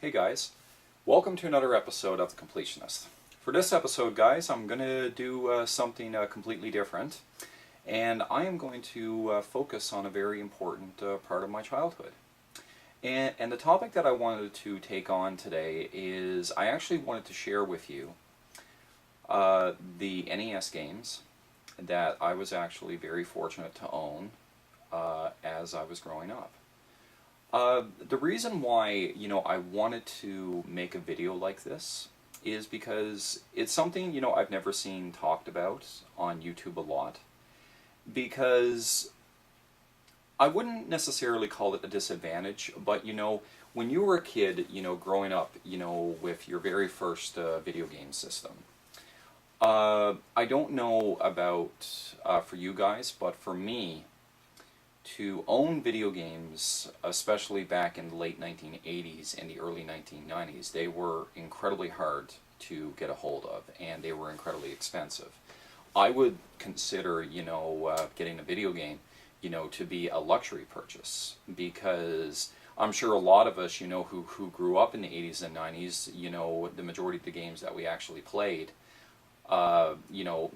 Hey guys, welcome to another episode of The Completionist. For this episode, guys, I'm going to do something completely different, and I am going to focus on a very important part of my childhood. And the topic that I wanted to take on today is I actually wanted to share with you the NES games that I was actually very fortunate to own as I was growing up. The reason why, I wanted to make a video like this is because it's something, I've never seen talked about on YouTube a lot. Because I wouldn't necessarily call it a disadvantage, but, when you were a kid, growing up, with your very first video game system, I don't know about for you guys, but for me, to own video games, especially back in the late 1980s and the early 1990s, they were incredibly hard to get a hold of, and they were incredibly expensive. I would consider, getting a video game, to be a luxury purchase, because I'm sure a lot of us, who grew up in the 80s and 90s, the majority of the games that we actually played,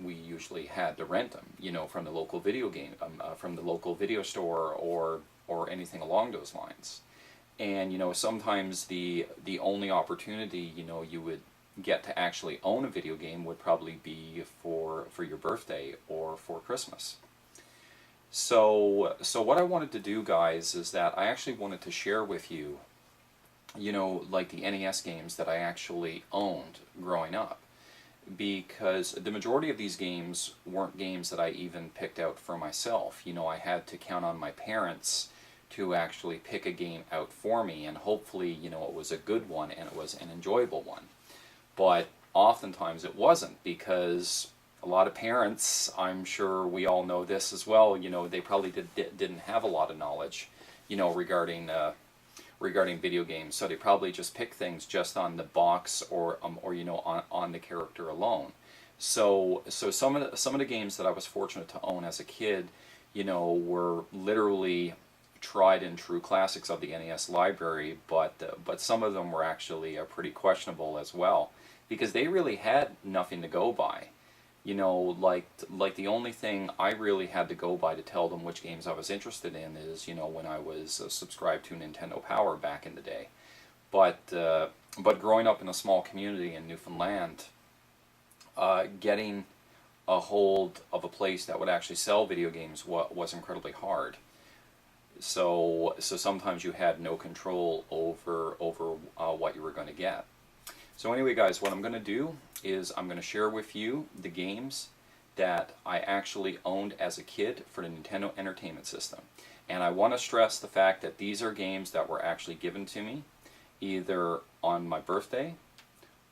we usually had to rent them, from the local video game, from the local video store or anything along those lines. And, sometimes the only opportunity, you would get to actually own a video game would probably be for your birthday or for Christmas. So what I wanted to do, guys, is that I actually wanted to share with you, like the NES games that I actually owned growing up. Because the majority of these games weren't games that I even picked out for myself. I had to count on my parents to actually pick a game out for me, and hopefully, it was a good one and it was an enjoyable one. But oftentimes it wasn't, because a lot of parents, I'm sure we all know this as well, they probably didn't have a lot of knowledge, regarding video games, so they probably just pick things just on the box or on the character alone. So some of the games that I was fortunate to own as a kid, were literally tried and true classics of the NES library, but some of them were actually pretty questionable as well, because they really had nothing to go by. Like the only thing I really had to go by to tell them which games I was interested in is, when I was subscribed to Nintendo Power back in the day. But growing up in a small community in Newfoundland, getting a hold of a place that would actually sell video games was incredibly hard. So sometimes you had no control over what you were going to get. So anyway, guys, what I'm going to do is I'm going to share with you the games that I actually owned as a kid for the Nintendo Entertainment System. And I want to stress the fact that these are games that were actually given to me either on my birthday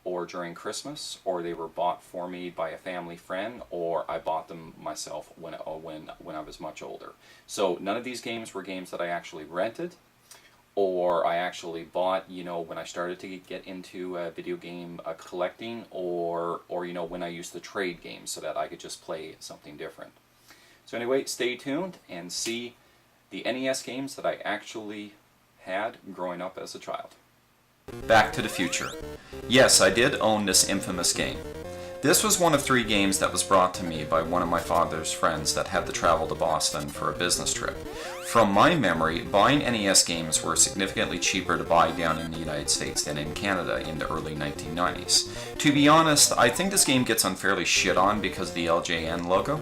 or during Christmas, or they were bought for me by a family friend, or I bought them myself when I was much older. So none of these games were games that I actually rented, or I actually bought, when I started to get into video game collecting, or when I used to trade games so that I could just play something different. So anyway, stay tuned and see the NES games that I actually had growing up as a child. Back to the Future. Yes, I did own this infamous game. This was one of 3 games that was brought to me by one of my father's friends that had to travel to Boston for a business trip. From my memory, buying NES games were significantly cheaper to buy down in the United States than in Canada in the early 1990s. To be honest, I think this game gets unfairly shit on because of the LJN logo.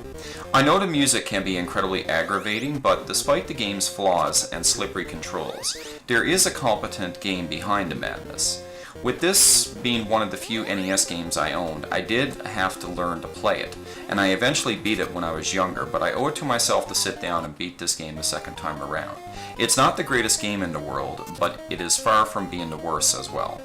I know the music can be incredibly aggravating, but despite the game's flaws and slippery controls, there is a competent game behind the madness. With this being one of the few NES games I owned, I did have to learn to play it, and I eventually beat it when I was younger, but I owe it to myself to sit down and beat this game the second time around. It's not the greatest game in the world, but it is far from being the worst as well.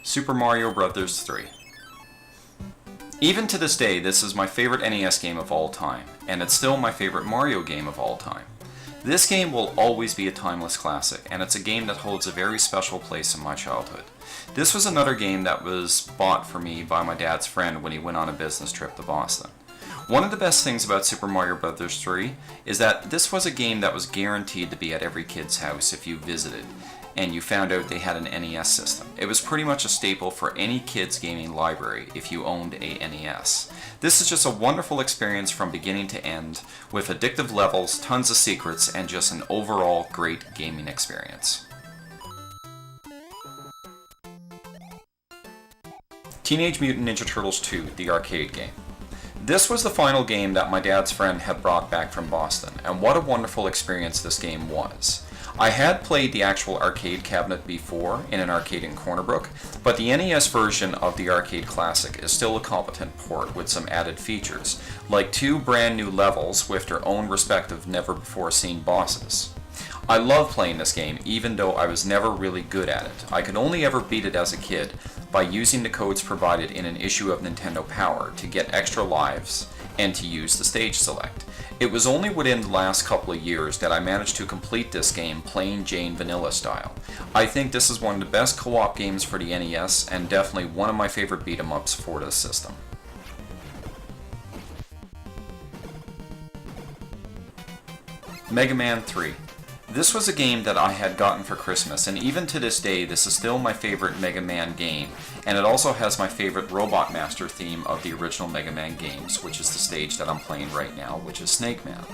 Super Mario Bros. 3. Even to this day, this is my favorite NES game of all time, and it's still my favorite Mario game of all time. This game will always be a timeless classic, and it's a game that holds a very special place in my childhood. This was another game that was bought for me by my dad's friend when he went on a business trip to Boston. One of the best things about Super Mario Bros. 3 is that this was a game that was guaranteed to be at every kid's house if you visited, and you found out they had an NES system. It was pretty much a staple for any kid's gaming library if you owned a NES. This is just a wonderful experience from beginning to end, with addictive levels, tons of secrets, and just an overall great gaming experience. Teenage Mutant Ninja Turtles 2, the arcade game. This was the final game that my dad's friend had brought back from Boston, and what a wonderful experience this game was. I had played the actual arcade cabinet before in an arcade in Corner Brook, but the NES version of the arcade classic is still a competent port with some added features, like 2 brand new levels with their own respective never-before-seen bosses. I love playing this game even though I was never really good at it. I could only ever beat it as a kid by using the codes provided in an issue of Nintendo Power to get extra lives and to use the stage select. It was only within the last couple of years that I managed to complete this game plain Jane vanilla style. I think this is one of the best co-op games for the NES and definitely one of my favorite beat 'em ups for this system. Mega Man 3. This was a game that I had gotten for Christmas, and even to this day this is still my favorite Mega Man game, and it also has my favorite Robot Master theme of the original Mega Man games, which is the stage that I'm playing right now, which is Snake Man.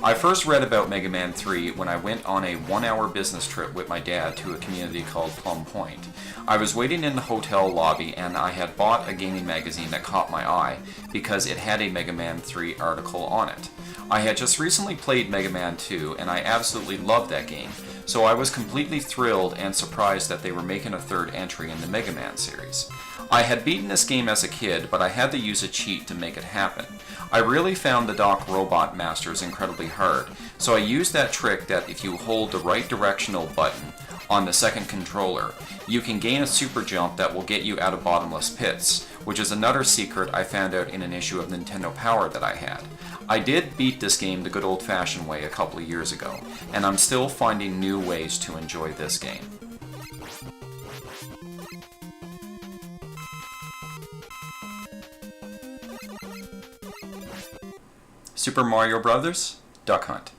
I first read about Mega Man 3 when I went on a 1-hour business trip with my dad to a community called Plum Point. I was waiting in the hotel lobby and I had bought a gaming magazine that caught my eye because it had a Mega Man 3 article on it. I had just recently played Mega Man 2 and I absolutely loved that game, so I was completely thrilled and surprised that they were making a third entry in the Mega Man series. I had beaten this game as a kid, but I had to use a cheat to make it happen. I really found the Doc Robot Masters incredibly hard, so I used that trick that if you hold the right directional button on the second controller, you can gain a super jump that will get you out of bottomless pits, which is another secret I found out in an issue of Nintendo Power that I had. I did beat this game the good old-fashioned way a couple of years ago, and I'm still finding new ways to enjoy this game. Super Mario Bros. Duck Hunt.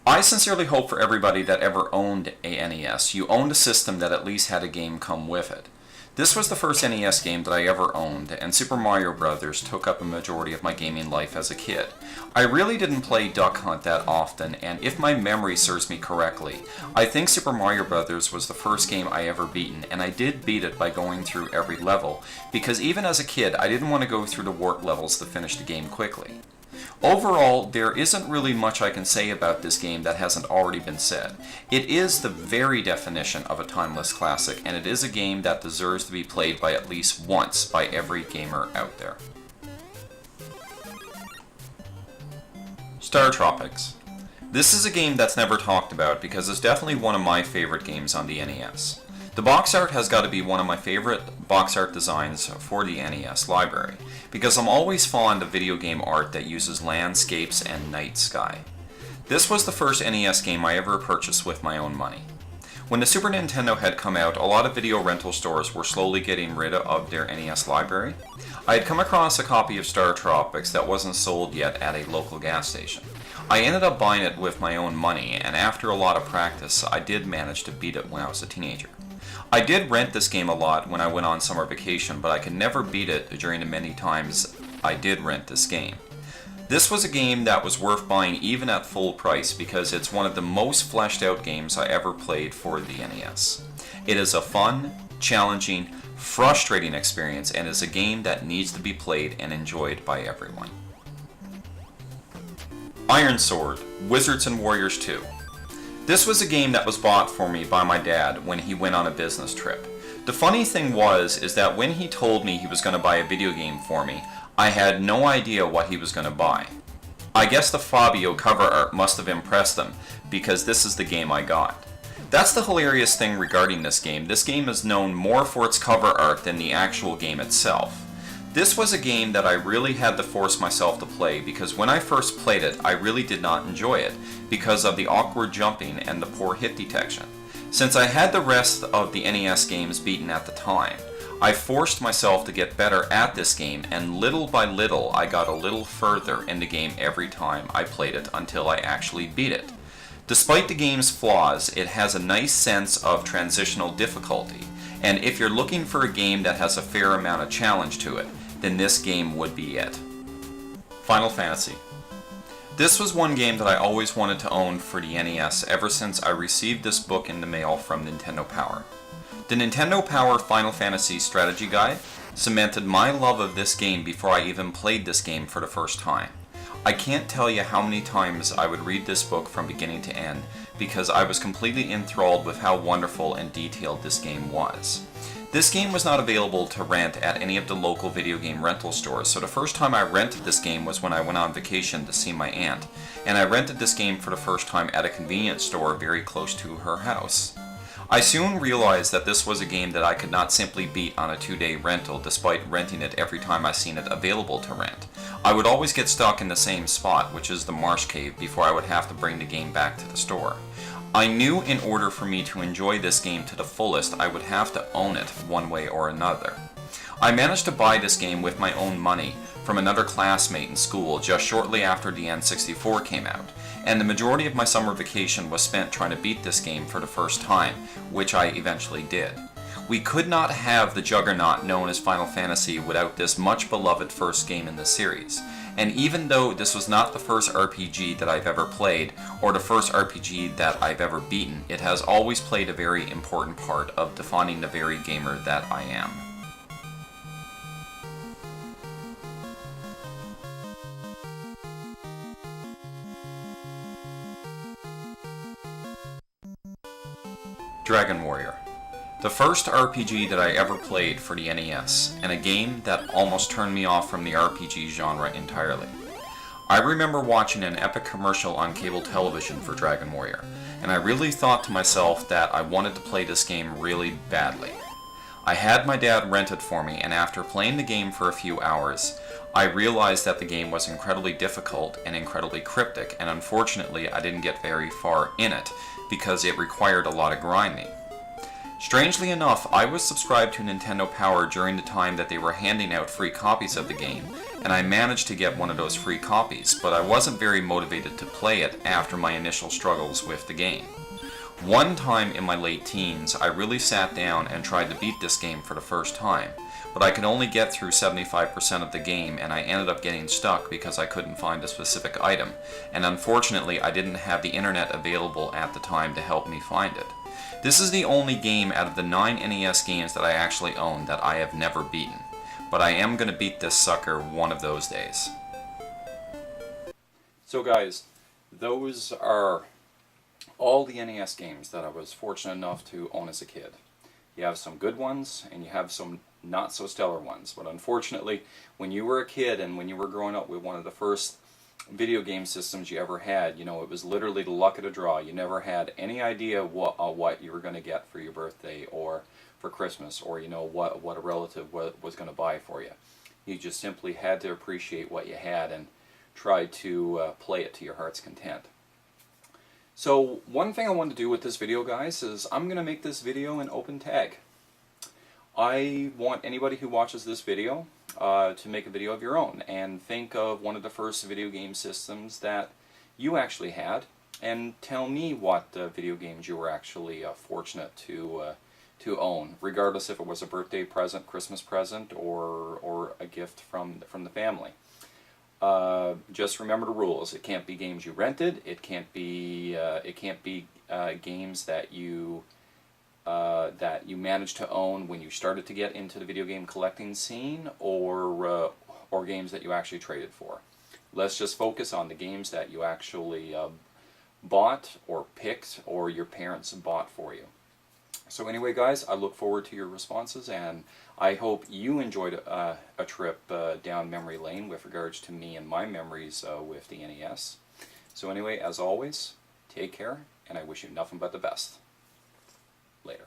I sincerely hope for everybody that ever owned a NES, you owned a system that at least had a game come with it. This was the first NES game that I ever owned, and Super Mario Bros. Took up a majority of my gaming life as a kid. I really didn't play Duck Hunt that often, and if my memory serves me correctly, I think Super Mario Bros. Was the first game I ever beaten, and I did beat it by going through every level, because even as a kid, I didn't want to go through the warp levels to finish the game quickly. Overall, there isn't really much I can say about this game that hasn't already been said. It is the very definition of a timeless classic, and it is a game that deserves to be played by at least once by every gamer out there. StarTropics. This is a game that's never talked about because it's definitely one of my favorite games on the NES. The box art has got to be one of my favorite box art designs for the NES library, because I'm always fond of video game art that uses landscapes and night sky. This was the first NES game I ever purchased with my own money. When the Super Nintendo had come out, a lot of video rental stores were slowly getting rid of their NES library. I had come across a copy of StarTropics that wasn't sold yet at a local gas station. I ended up buying it with my own money, and after a lot of practice, I did manage to beat it when I was a teenager. I did rent this game a lot when I went on summer vacation, but I could never beat it during the many times I did rent this game. This was a game that was worth buying even at full price because it's one of the most fleshed out games I ever played for the NES. It is a fun, challenging, frustrating experience and is a game that needs to be played and enjoyed by everyone. Ironsword, Wizards and Warriors 2. This was a game that was bought for me by my dad when he went on a business trip. The funny thing is that when he told me he was going to buy a video game for me, I had no idea what he was going to buy. I guess the Fabio cover art must have impressed him, because this is the game I got. That's the hilarious thing regarding this game. This game is known more for its cover art than the actual game itself. This was a game that I really had to force myself to play because when I first played it, I really did not enjoy it because of the awkward jumping and the poor hit detection. Since I had the rest of the NES games beaten at the time, I forced myself to get better at this game, and little by little I got a little further in the game every time I played it until I actually beat it. Despite the game's flaws, it has a nice sense of transitional difficulty, and if you're looking for a game that has a fair amount of challenge to it, then this game would be it. Final Fantasy. This was one game that I always wanted to own for the NES ever since I received this book in the mail from Nintendo Power. The Nintendo Power Final Fantasy Strategy Guide cemented my love of this game before I even played this game for the first time. I can't tell you how many times I would read this book from beginning to end because I was completely enthralled with how wonderful and detailed this game was. This game was not available to rent at any of the local video game rental stores, so the first time I rented this game was when I went on vacation to see my aunt, and I rented this game for the first time at a convenience store very close to her house. I soon realized that this was a game that I could not simply beat on a 2-day rental despite renting it every time I seen it available to rent. I would always get stuck in the same spot, which is the Marsh Cave, before I would have to bring the game back to the store. I knew in order for me to enjoy this game to the fullest, I would have to own it one way or another. I managed to buy this game with my own money from another classmate in school just shortly after the N64 came out, and the majority of my summer vacation was spent trying to beat this game for the first time, which I eventually did. We could not have the juggernaut known as Final Fantasy without this much beloved first game in the series. And even though this was not the first RPG that I've ever played, or the first RPG that I've ever beaten, it has always played a very important part of defining the very gamer that I am. Dragon Warrior. The first RPG that I ever played for the NES, and a game that almost turned me off from the RPG genre entirely. I remember watching an epic commercial on cable television for Dragon Warrior, and I really thought to myself that I wanted to play this game really badly. I had my dad rent it for me, and after playing the game for a few hours, I realized that the game was incredibly difficult and incredibly cryptic, and unfortunately I didn't get very far in it because it required a lot of grinding. Strangely enough, I was subscribed to Nintendo Power during the time that they were handing out free copies of the game, and I managed to get one of those free copies, but I wasn't very motivated to play it after my initial struggles with the game. One time in my late teens, I really sat down and tried to beat this game for the first time, but I could only get through 75% of the game, and I ended up getting stuck because I couldn't find a specific item, and unfortunately I didn't have the internet available at the time to help me find it. This is the only game out of the 9 NES games that I actually own that I have never beaten, but I am going to beat this sucker one of those days. So guys, those are all the NES games that I was fortunate enough to own as a kid. You have some good ones, and you have some not so stellar ones, but unfortunately, when you were a kid and when you were growing up with one of the first video game systems you ever had, you know, it was literally the luck of the draw. You never had any idea what you were going to get for your birthday or for Christmas, or you know what a relative was going to buy for you. You just simply had to appreciate what you had and try to play it to your heart's content. So one thing I want to do with this video, guys, is I'm going to make this video an open tag. I want anybody who watches this video to make a video of your own and think of one of the first video game systems that you actually had, and tell me what video games you were actually fortunate to own, regardless if it was a birthday present, Christmas present, or a gift from the family. Just remember the rules. It can't be games you rented. It can't be games that you managed to own when you started to get into the video game collecting scene, or games that you actually traded for. Let's just focus on the games that you actually bought or picked, or your parents bought for you. So anyway, guys, I look forward to your responses, and I hope you enjoyed a trip down memory lane with regards to me and my memories with the NES. So anyway, as always, take care, and I wish you nothing but the best. Later.